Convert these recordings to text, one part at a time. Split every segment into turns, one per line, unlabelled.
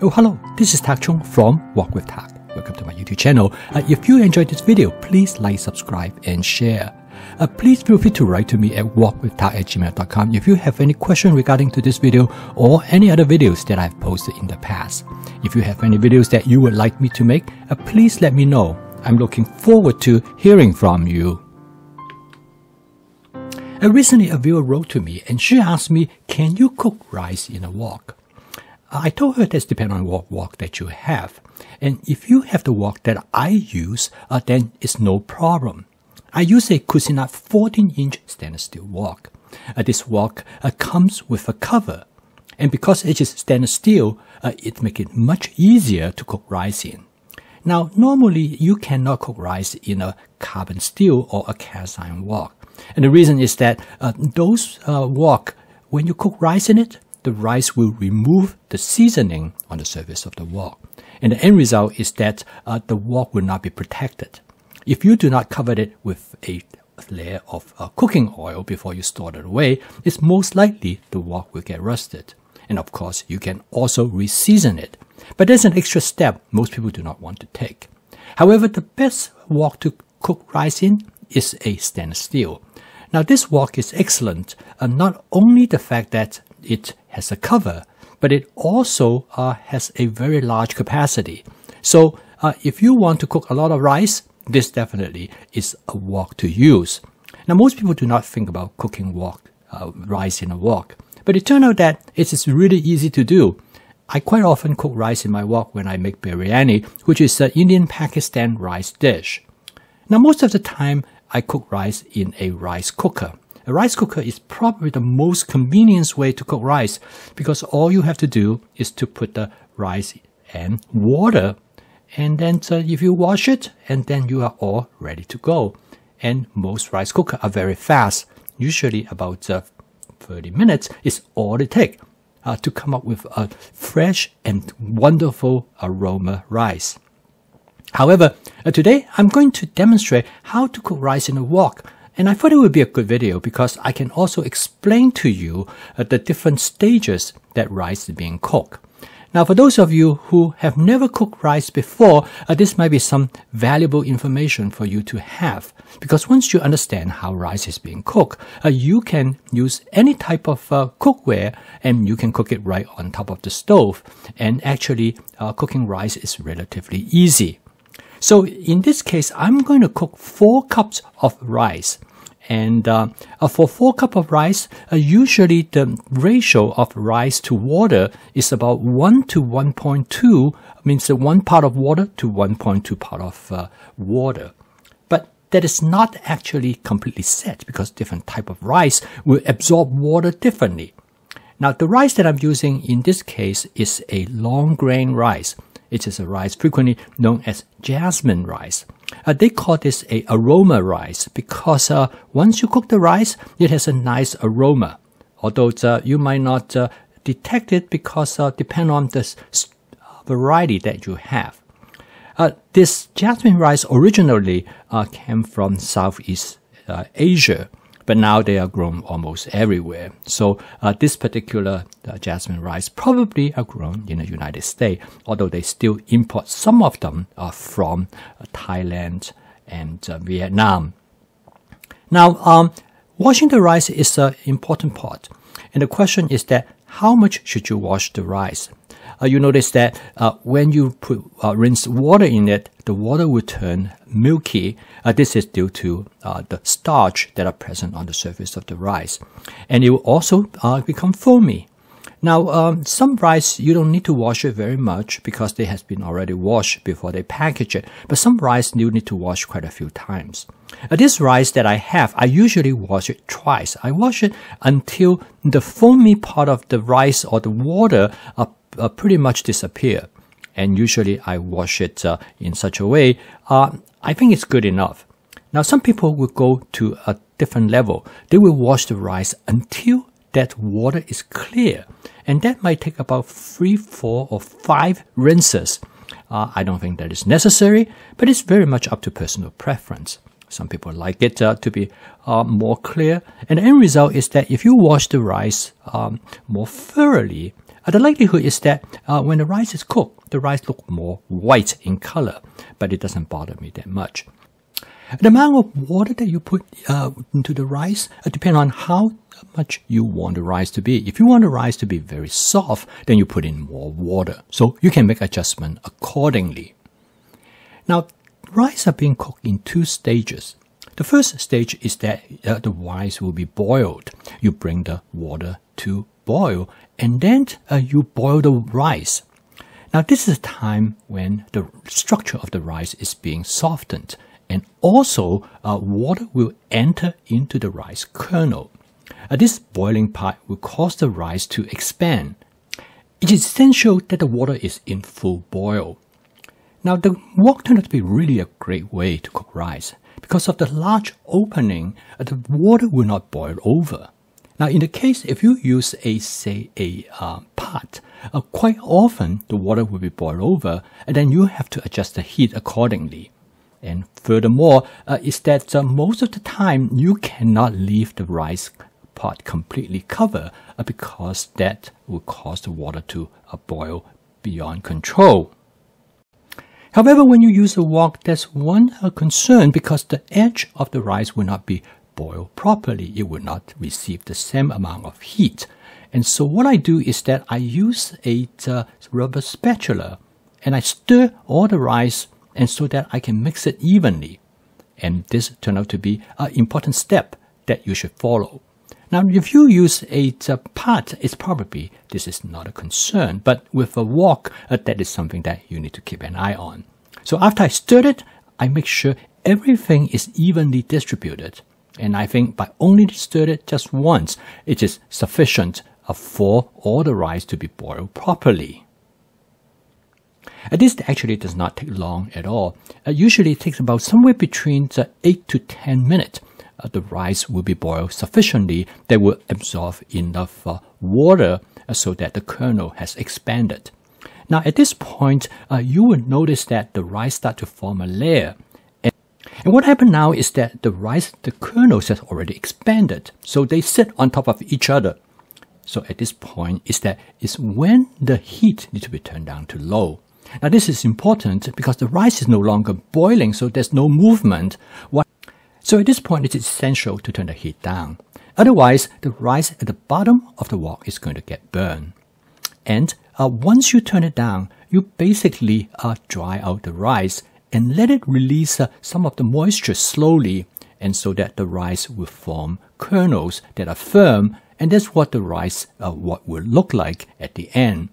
Oh, hello, this is Tak Chung from Wok with Tak. Welcome to my YouTube channel. If you enjoyed this video, please like, subscribe, and share. Please feel free to write to me at wokwithtak@gmail.com if you have any question regarding to this video or any other videos that I've posted in the past. If you have any videos that you would like me to make, please let me know. I'm looking forward to hearing from you. Recently, a viewer wrote to me and she asked me, can you cook rice in a wok? I told her that's depending on what wok that you have. And if you have the wok that I use, then it's no problem. I use a Cuisinart 14-inch stainless steel wok. This wok comes with a cover. And because it is stainless steel, it makes it much easier to cook rice in. Now, normally you cannot cook rice in a carbon steel or a cast iron wok. And the reason is that those wok, when you cook rice in it, the rice will remove the seasoning on the surface of the wok. And the end result is that the wok will not be protected. If you do not cover it with a layer of cooking oil before you store it away, it's most likely the wok will get rusted. And of course, you can also re-season it. But there's an extra step most people do not want to take. However, the best wok to cook rice in is a stainless steel. Now, this wok is excellent, not only the fact that it has a cover, but it also has a very large capacity. So if you want to cook a lot of rice, this definitely is a wok to use. Now, most people do not think about cooking rice in a wok, but it turned out that it is really easy to do. I quite often cook rice in my wok when I make biryani, which is an Indian Pakistan rice dish. Now, most of the time, I cook rice in a rice cooker. A rice cooker is probably the most convenient way to cook rice because all you have to do is to put the rice and water, and then if you wash it, and then you are all ready to go. And most rice cookers are very fast. Usually about 30 minutes is all it takes to come up with a fresh and wonderful aroma rice. However, today I'm going to demonstrate how to cook rice in a wok. And I thought it would be a good video because I can also explain to you the different stages that rice is being cooked. Now, for those of you who have never cooked rice before, this might be some valuable information for you to have. Because once you understand how rice is being cooked, you can use any type of cookware and you can cook it right on top of the stove. And actually, cooking rice is relatively easy. So in this case, I'm going to cook 4 cups of rice. And for 4 cups of rice, usually the ratio of rice to water is about 1 to 1.2, means 1 part of water to 1.2 part of water. But that is not actually completely set because different type of rice will absorb water differently. Now, the rice that I'm using in this case is a long grain rice. It is a rice frequently known as jasmine rice. They call this a aroma rice because once you cook the rice, it has a nice aroma. Although you might not detect it because depend on the variety that you have. This jasmine rice originally came from Southeast Asia, but now they are grown almost everywhere. So this particular jasmine rice probably are grown in the United States, although they still import some of them from Thailand and Vietnam. Now, washing the rice is an important part. And the question is that how much should you wash the rice? You notice that when you rinse water in it, the water will turn milky. This is due to the starch that are present on the surface of the rice. And it will also become foamy. Now, some rice, you don't need to wash it very much because they has been already washed before they package it. But some rice you need to wash quite a few times. This rice that I have, I usually wash it twice. I wash it until the foamy part of the rice or the water pretty much disappear. And usually I wash it in such a way, I think it's good enough. Now, some people will go to a different level. They will wash the rice until that water is clear. And that might take about 3, 4, or 5 rinses. I don't think that is necessary, but it's very much up to personal preference. Some people like it to be more clear. And the end result is that if you wash the rice more thoroughly, The likelihood is that when the rice is cooked, the rice looks more white in color, but it doesn't bother me that much. The amount of water that you put into the rice depends on how much you want the rice to be. If you want the rice to be very soft, then you put in more water. So you can make adjustment accordingly. Now, rice are being cooked in 2 stages. The first stage is that the rice will be boiled. You bring the water to boil, and then you boil the rice. Now, this is a time when the structure of the rice is being softened, and also water will enter into the rice kernel. This boiling part will cause the rice to expand. It is essential that the water is in full boil. Now, the wok turned out to be really a great way to cook rice. Because of the large opening, the water will not boil over. Now, in the case, if you use a pot, quite often the water will be boiled over, and then you have to adjust the heat accordingly. And furthermore, is that most of the time you cannot leave the rice pot completely covered because that will cause the water to boil beyond control. However, when you use a wok, there's one concern because the edge of the rice will not be boiled properly. It will not receive the same amount of heat. And so what I do is that I use a rubber spatula and I stir all the rice and so that I can mix it evenly. And this turned out to be an important step that you should follow. Now, if you use a pot, this is not a concern, but with a wok, that is something that you need to keep an eye on. So after I stirred it, I make sure everything is evenly distributed. And I think by only stirring it just once, it is sufficient for all the rice to be boiled properly. This actually does not take long at all. Usually it takes about somewhere between 8 to 10 minutes. The rice will be boiled sufficiently that will absorb enough water so that the kernel has expanded. Now at this point, you will notice that the rice starts to form a layer. And what happened now is that the kernels has already expanded, so they sit on top of each other. So at this point is when the heat needs to be turned down to low. Now this is important because the rice is no longer boiling, so there's no movement. So at this point, it is essential to turn the heat down. Otherwise, the rice at the bottom of the wok is going to get burned. And once you turn it down, you basically dry out the rice and let it release some of the moisture slowly, and so that the rice will form kernels that are firm, and that's what the rice what will look like at the end.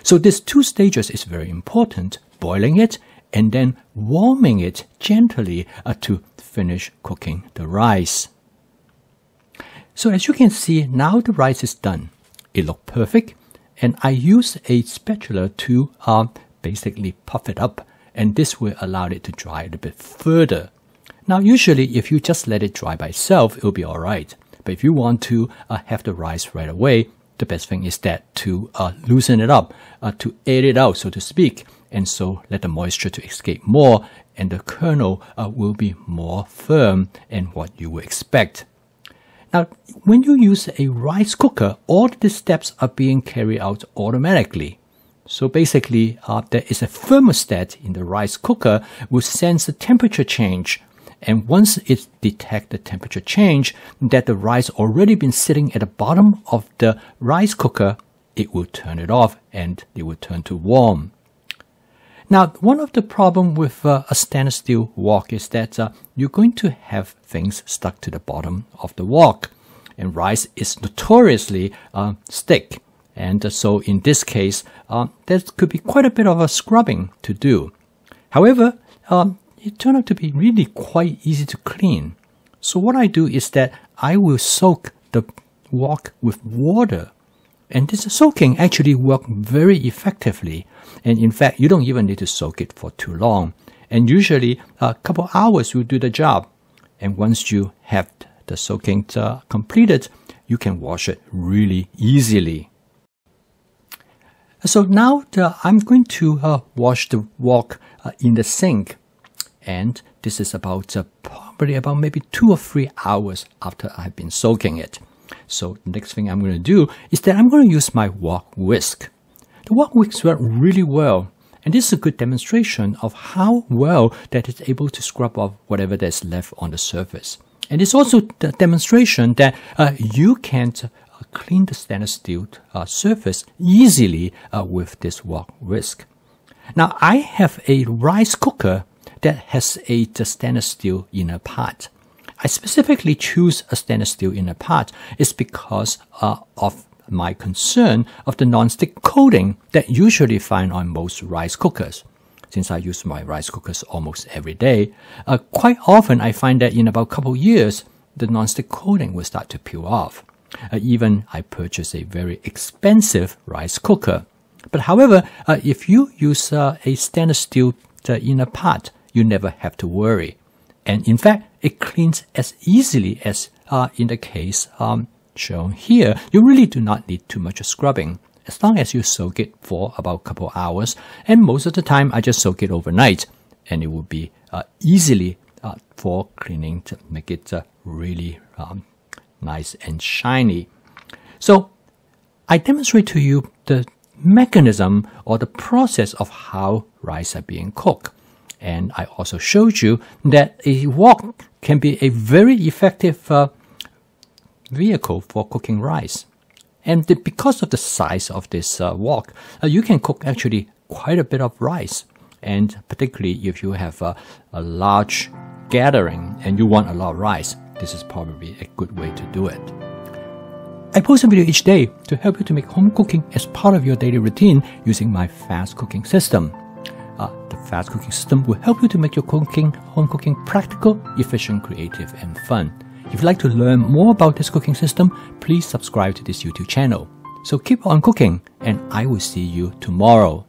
So these 2 stages is very important: boiling it and then warming it gently to finish cooking the rice. So as you can see, now the rice is done. It looks perfect, and I use a spatula to basically puff it up, and this will allow it to dry a little bit further. Now usually if you just let it dry by itself, it will be alright. But if you want to have the rice right away, the best thing is that to loosen it up, to air it out, so to speak, and so let the moisture to escape more, and the kernel will be more firm and what you would expect. Now, when you use a rice cooker, all the steps are being carried out automatically. So basically, there is a thermostat in the rice cooker which sense the temperature change. And once it detects the temperature change, that the rice already been sitting at the bottom of the rice cooker, it will turn it off and it will turn to warm. Now, one of the problems with a stainless steel wok is that you're going to have things stuck to the bottom of the wok, and rice is notoriously stick. And so in this case, there could be quite a bit of a scrubbing to do. However, it turned out to be really quite easy to clean. So what I do is that I will soak the wok with water. And this soaking actually works very effectively. And in fact, you don't even need to soak it for too long. And usually a couple hours will do the job. And once you have the soaking completed, you can wash it really easily. So now I'm going to wash the wok in the sink. And this is about probably about maybe 2 or 3 hours after I've been soaking it. So the next thing I'm going to do is that I'm going to use my wok whisk. The wok works really well. And this is a good demonstration of how well that it's able to scrub off whatever that's left on the surface. And it's also the demonstration that you can clean the stainless steel surface easily with this wok whisk. Now, I have a rice cooker that has a stainless steel inner part. I specifically choose a stainless steel inner part is because of my concern of the non-stick coating that usually find on most rice cookers. Since I use my rice cookers almost every day, quite often I find that in about a couple of years, the non-stick coating will start to peel off. Even I purchased a very expensive rice cooker. But however, if you use a stainless steel inner part, you never have to worry. And in fact, it cleans as easily as in the case shown here. You really do not need too much scrubbing, as long as you soak it for about a couple hours. And most of the time, I just soak it overnight, and it will be easily for cleaning to make it really nice and shiny. So I demonstrate to you the mechanism or the process of how rice are being cooked. And I also showed you that a wok can be a very effective vehicle for cooking rice. And because of the size of this wok, you can cook actually quite a bit of rice. And particularly if you have a large gathering and you want a lot of rice, this is probably a good way to do it. I post a video each day to help you to make home cooking as part of your daily routine using my fast cooking system. The fast cooking system will help you to make your home cooking practical, efficient, creative, and fun. If you'd like to learn more about this cooking system, please subscribe to this YouTube channel. So keep on cooking, and I will see you tomorrow.